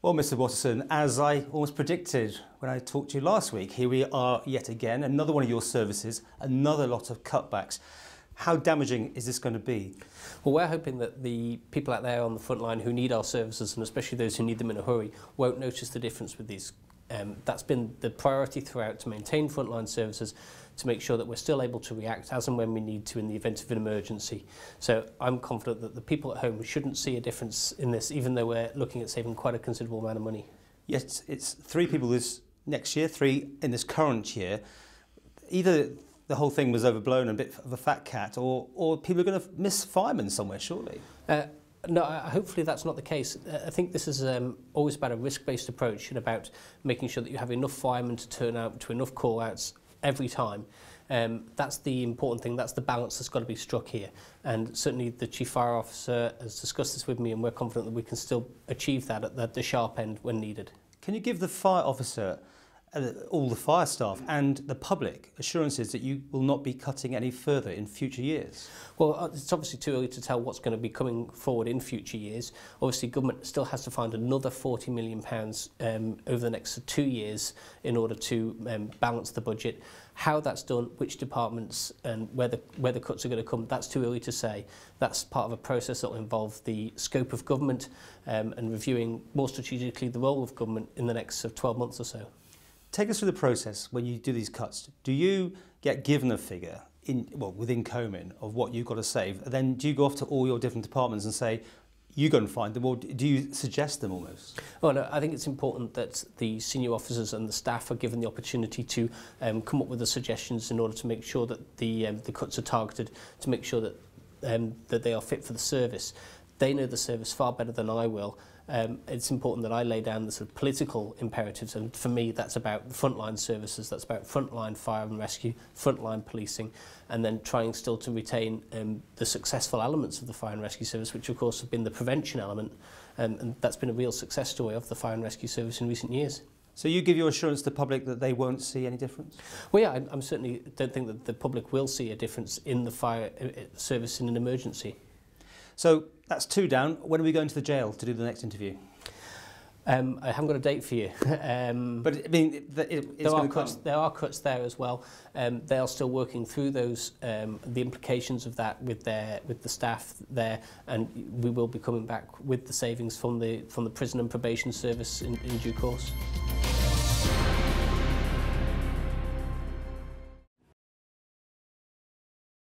Well, Mr. Watterson, as I almost predicted when I talked to you last week, here we are yet again, another one of your services, another lot of cutbacks. How damaging is this going to be? Well, we're hoping that the people out there on the front line who need our services, and especially those who need them in a hurry, won't notice the difference with these. That's been the priority throughout, to maintain frontline services, to make sure that we're still able to react as and when we need to in the event of an emergency. So I'm confident that the people at home shouldn't see a difference in this, even though we're looking at saving quite a considerable amount of money. Yes, it's 3 people this next year, 3 in this current year. Either the whole thing was overblown and a bit of a fat cat, or people are going to miss firemen somewhere, surely. No, hopefully that's not the case. I think this is always about a risk-based approach and about making sure that you have enough firemen to turn out to enough call-outs every time. That's the important thing. That's the balance that's got to be struck here. And certainly the Chief Fire Officer has discussed this with me, and we're confident that we can still achieve that at the sharp end when needed. Can you give the fire officer, all the fire staff and the public assurances that you will not be cutting any further in future years? Well, it's obviously too early to tell what's going to be coming forward in future years. Obviously, government still has to find another £40 million over the next 2 years in order to balance the budget. How that's done, which departments and where the cuts are going to come, that's too early to say. That's part of a process that will involve the scope of government and reviewing more strategically the role of government in the next 12 months or so. Take us through the process when you do these cuts. Do you get given a figure within Comin of what you've got to save? And then do you go off to all your different departments and say, you go and find them, or do you suggest them almost? Well, no, I think it's important that the senior officers and the staff are given the opportunity to come up with the suggestions in order to make sure that the cuts are targeted, to make sure that they are fit for the service. They know the service far better than I will. It's important that I lay down the sort of political imperatives, and for me that's about the frontline services, that's about frontline fire and rescue, frontline policing, and then trying still to retain the successful elements of the fire and rescue service, which of course have been the prevention element, and that's been a real success story of the fire and rescue service in recent years. So you give your assurance to the public that they won't see any difference? Well, yeah, I certainly don't think that the public will see a difference in the fire service in an emergency. So that's 2 down. When are we going to the jail to do the next interview? I haven't got a date for you. But I mean, there are cuts there as well. They are still working through those, the implications of that with the staff there, and we will be coming back with the savings from the prison and probation service in due course.